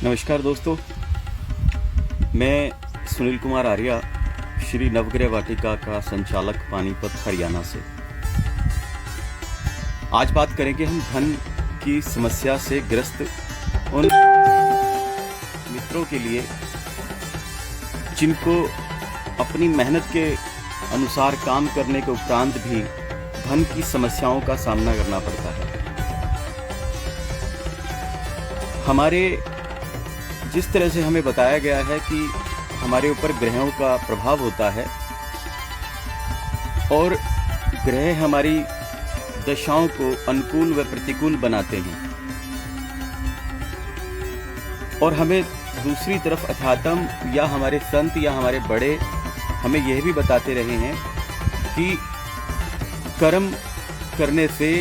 नमस्कार दोस्तों, मैं सुनील कुमार आर्या, श्री नवग्रह वाटिका का संचालक, पानीपत, हरियाणा से। आज बात करेंगे हम धन की समस्या से ग्रस्त उन मित्रों के लिए जिनको अपनी मेहनत के अनुसार काम करने के उपरांत भी धन की समस्याओं का सामना करना पड़ता है। हमारे जिस तरह से हमें बताया गया है कि हमारे ऊपर ग्रहों का प्रभाव होता है और ग्रह हमारी दशाओं को अनुकूल व प्रतिकूल बनाते हैं, और हमें दूसरी तरफ अध्यात्म या हमारे संत या हमारे बड़े हमें यह भी बताते रहे हैं कि कर्म करने से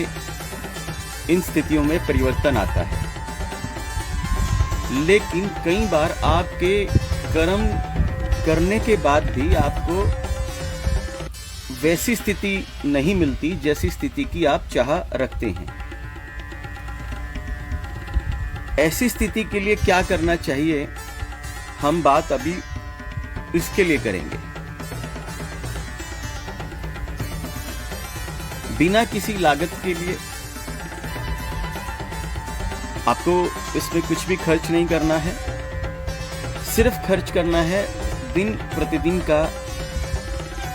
इन स्थितियों में परिवर्तन आता है। लेकिन कई बार आपके कर्म करने के बाद भी आपको वैसी स्थिति नहीं मिलती जैसी स्थिति की आप चाह रखते हैं। ऐसी स्थिति के लिए क्या करना चाहिए, हम बात अभी इसके लिए करेंगे। बिना किसी लागत के लिए आपको इसमें कुछ भी खर्च नहीं करना है। सिर्फ खर्च करना है दिन प्रतिदिन का,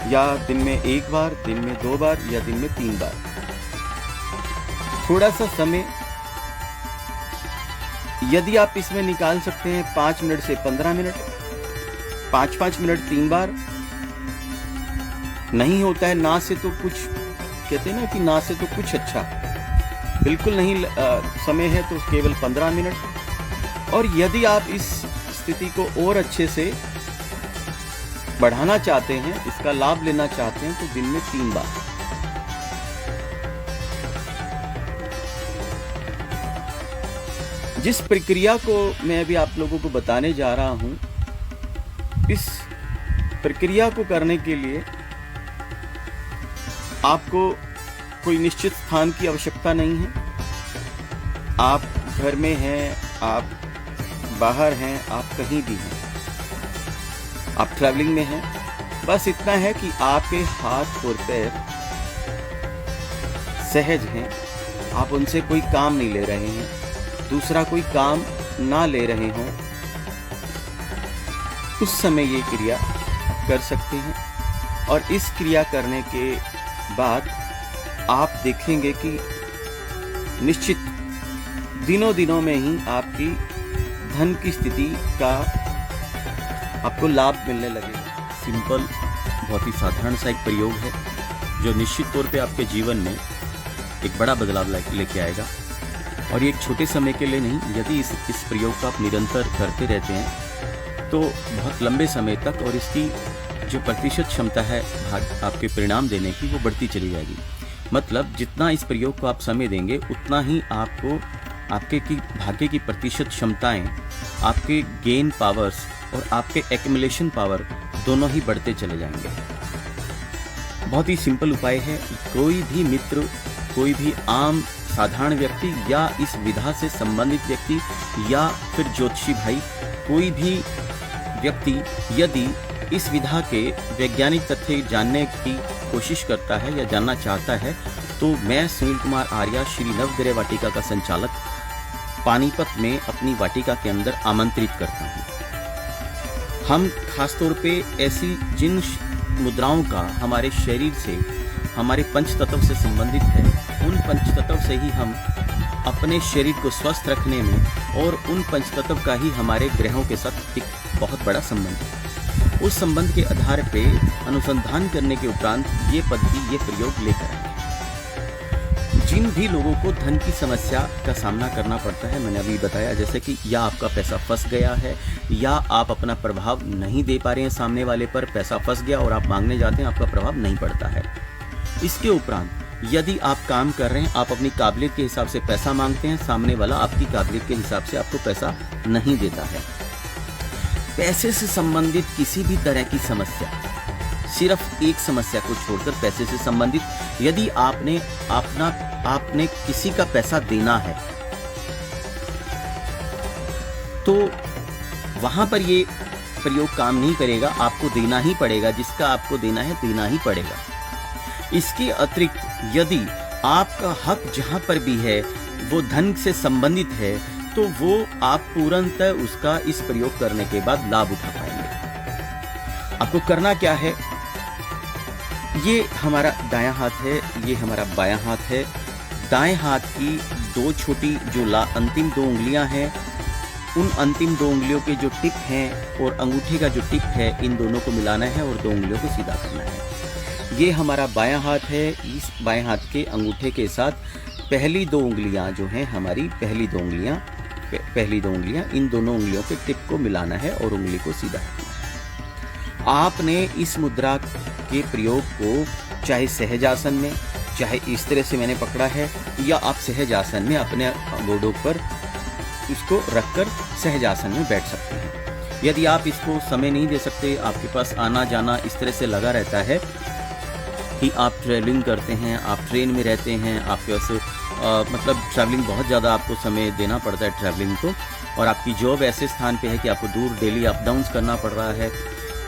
या दिन में 1 बार, दिन में 2 बार, या दिन में 3 बार। थोड़ा सा समय यदि आप इसमें निकाल सकते हैं 5 मिनट से 15 मिनट, 5-5 मिनट 3 बार। नहीं होता है ना से तो कुछ, कहते हैं ना कि ना से तो कुछ अच्छा, बिल्कुल नहीं समय है तो केवल 15 मिनट। और यदि आप इस स्थिति को और अच्छे से बढ़ाना चाहते हैं, इसका लाभ लेना चाहते हैं, तो दिन में 3 बार। जिस प्रक्रिया को मैं अभी आप लोगों को बताने जा रहा हूं, इस प्रक्रिया को करने के लिए आपको कोई निश्चित स्थान की आवश्यकता नहीं है। आप घर में हैं, आप बाहर हैं, आप कहीं भी हैं, आप ट्रैवलिंग में हैं, बस इतना है कि आपके हाथ और पैर सहज हैं, आप उनसे कोई काम नहीं ले रहे हैं, दूसरा कोई काम ना ले रहे हों, उस समय ये क्रिया कर सकते हैं। और इस क्रिया करने के बाद आप देखेंगे कि निश्चित दिनों में ही आपकी धन की स्थिति का आपको लाभ मिलने लगेगा। सिंपल, बहुत ही साधारण सा एक प्रयोग है जो निश्चित तौर पे आपके जीवन में एक बड़ा बदलाव लेके आएगा। और ये एक छोटे समय के लिए नहीं, यदि इस प्रयोग का आप निरंतर करते रहते हैं तो बहुत लंबे समय तक, और इसकी जो प्रतिशत क्षमता है आपके परिणाम देने की, वो बढ़ती चली जाएगी। मतलब जितना इस प्रयोग को आप समय देंगे, उतना ही आपको आपके की भाग्य की प्रतिशत क्षमताएं, आपके गेन पावर्स और आपके एक्युमुलेशन पावर दोनों ही बढ़ते चले जाएंगे। बहुत ही सिंपल उपाय है। कोई भी मित्र, कोई भी आम साधारण व्यक्ति, या इस विधा से संबंधित व्यक्ति, या फिर ज्योतिषी भाई, कोई भी व्यक्ति यदि इस विधा के वैज्ञानिक तथ्य जानने की कोशिश करता है या जानना चाहता है, तो मैं सुनील कुमार आर्या, श्री नवग्रह वाटिका का संचालक, पानीपत में अपनी वाटिका के अंदर आमंत्रित करता हूँ। हम खासतौर पे ऐसी जिन मुद्राओं का हमारे शरीर से, हमारे पंचतत्व से संबंधित है, उन पंचतत्व से ही हम अपने शरीर को स्वस्थ रखने में, और उन पंचतत्व का ही हमारे ग्रहों के साथ एक बहुत बड़ा संबंध है। उस संबंध के आधार पे अनुसंधान करने के उपरांत ये पद्धति, ये प्रयोग लेकर आएंगे। जिन भी लोगों को धन की समस्या का सामना करना पड़ता है, मैंने अभी बताया, जैसे कि या आपका पैसा फंस गया है, या आप अपना प्रभाव नहीं दे पा रहे हैं सामने वाले पर, पैसा फंस गया और आप मांगने जाते हैं, आपका प्रभाव नहीं पड़ता है। इसके उपरांत यदि आप काम कर रहे हैं, आप अपनी काबिलियत के हिसाब से पैसा मांगते हैं, सामने वाला आपकी काबिलियत के हिसाब से आपको पैसा नहीं देता है। पैसे से संबंधित किसी भी तरह की समस्या, सिर्फ एक समस्या को छोड़कर पैसे से संबंधित, यदि आपने किसी का पैसा देना है, तो वहाँ पर ये प्रयोग काम नहीं करेगा, आपको देना ही पड़ेगा, जिसका आपको देना है देना ही पड़ेगा। इसके अतिरिक्त यदि आपका हक जहाँ पर भी है वो धन से संबंधित है, तो वो आप पूर्णतः उसका इस प्रयोग करने के बाद लाभ उठा पाएंगे। आपको करना क्या है, ये हमारा दायां हाथ है, ये हमारा बायां हाथ है। दाएं हाथ की दो छोटी जो अंतिम दो उंगलियां हैं, उन अंतिम दो उंगलियों के जो टिप हैं और अंगूठे का जो टिप है, इन दोनों को मिलाना है और दो उंगलियों को सीधा करना है। ये हमारा बायां हाथ है। इस बाएं हाथ के अंगूठे के साथ पहली दो उंगलियां जो हैं हमारी, पहली दो उंगलियां, इन दोनों उंगलियों के टिप को मिलाना है और उंगली को सीधा रखना है। आपने इस मुद्रा के प्रयोग को चाहे सहजासन में, चाहे इस तरह से मैंने पकड़ा है, या आप सहजासन में अपने घोड़ों पर इसको रखकर सहजासन में बैठ सकते हैं। यदि आप इसको समय नहीं दे सकते, आपके पास आना जाना इस तरह से लगा रहता है कि आप ट्रैवलिंग करते हैं, आप ट्रेन में रहते हैं, आपके पास मतलब ट्रैवलिंग बहुत ज़्यादा आपको समय देना पड़ता है ट्रैवलिंग को, और आपकी जॉब ऐसे स्थान पे है कि आपको दूर डेली अप डाउन्स करना पड़ रहा है,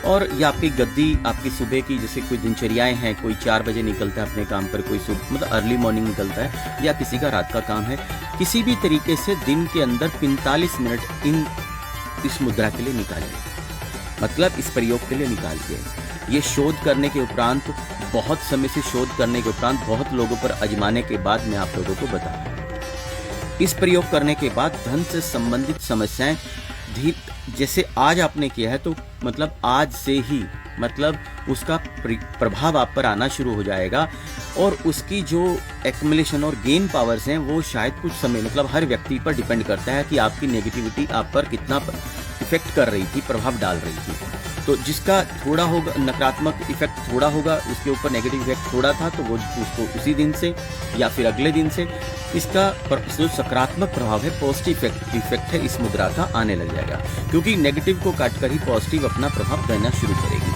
और या आपकी गद्दी आपकी सुबह की जैसे कोई दिनचर्याएं हैं, कोई 4 बजे निकलता है अपने काम पर, कोई मतलब अर्ली मॉर्निंग निकलता है, या किसी का रात का काम है। किसी भी तरीके से दिन के अंदर 45 मिनट इस मुद्रा के लिए निकालिए, मतलब इस प्रयोग के लिए निकालिए। ये शोध करने के उपरांत, बहुत समय से शोध करने के उपरांत, बहुत लोगों पर आजमाने के बाद मैं आप लोगों को बता रहा हूँ। इस प्रयोग करने के बाद धन से संबंधित समस्याएं जैसे आज आपने किया है, तो मतलब आज से ही मतलब उसका प्रभाव आप पर आना शुरू हो जाएगा, और उसकी जो एक्युमुलेशन और गेन पावर्स हैं वो शायद कुछ समय, मतलब हर व्यक्ति पर डिपेंड करता है कि आपकी नेगेटिविटी आप पर कितना इफेक्ट कर रही थी, प्रभाव डाल रही थी। तो जिसका थोड़ा होगा नकारात्मक इफेक्ट, थोड़ा होगा उसके ऊपर नेगेटिव इफेक्ट थोड़ा था, तो वो उसको उसी दिन से या फिर अगले दिन से इसका जो सकारात्मक प्रभाव है, पॉजिटिव इफेक्ट है, इस मुद्रा का आने लग जाएगा, क्योंकि नेगेटिव को काट कर ही पॉजिटिव अपना प्रभाव देना शुरू करेगी।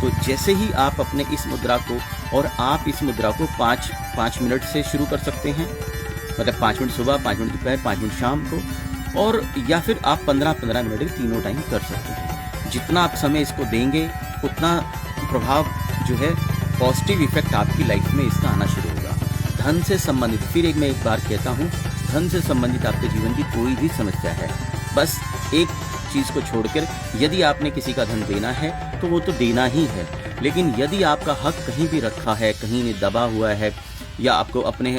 तो जैसे ही आप अपने इस मुद्रा को, और आप इस मुद्रा को 5 मिनट से शुरू कर सकते हैं, मतलब 5 मिनट सुबह, 5 मिनट दोपहर, 5 मिनट शाम को, और या फिर आप 15-15 मिनट के तीनों टाइम कर सकते हैं। जितना आप समय इसको देंगे उतना प्रभाव जो है पॉजिटिव इफेक्ट आपकी लाइफ में इसका आना शुरू होगा। धन से संबंधित, फिर मैं एक बार कहता हूँ, धन से संबंधित आपके जीवन की कोई भी समस्या है, बस एक चीज़ को छोड़कर, यदि आपने किसी का धन देना है तो वो तो देना ही है, लेकिन यदि आपका हक कहीं भी रखा है, कहीं दबा हुआ है, या आपको अपने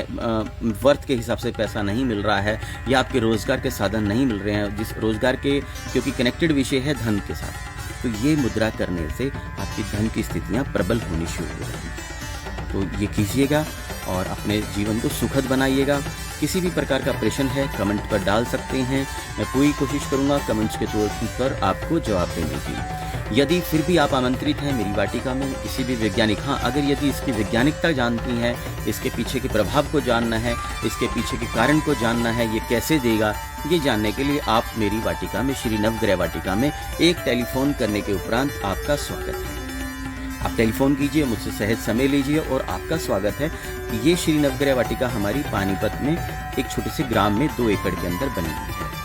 वर्थ के हिसाब से पैसा नहीं मिल रहा है, या आपके रोज़गार के साधन नहीं मिल रहे हैं, जिस रोज़गार के, क्योंकि कनेक्टेड विषय है धन के साथ, तो ये मुद्रा करने से आपकी धन की स्थितियाँ प्रबल होनी शुरू हो जाएंगी। तो ये कीजिएगा और अपने जीवन को सुखद बनाइएगा। किसी भी प्रकार का प्रश्न है कमेंट पर डाल सकते हैं, मैं पूरी कोशिश करूँगा कमेंट्स के तौर पर आपको जवाब देने की। यदि फिर भी आप आमंत्रित हैं मेरी वाटिका में किसी भी वैज्ञानिक, हाँ अगर यदि इसकी वैज्ञानिकता जानती हैं, इसके पीछे के प्रभाव को जानना है, इसके पीछे के कारण को जानना है, ये कैसे देगा, ये जानने के लिए आप मेरी वाटिका में, श्री नवग्रह वाटिका में एक टेलीफोन करने के उपरांत आपका स्वागत है। आप टेलीफोन कीजिए, मुझसे सहज समय लीजिए और आपका स्वागत है। ये श्री नवग्रह वाटिका हमारी पानीपत में एक छोटे से ग्राम में 2 एकड़ के अंदर बनी हुई है।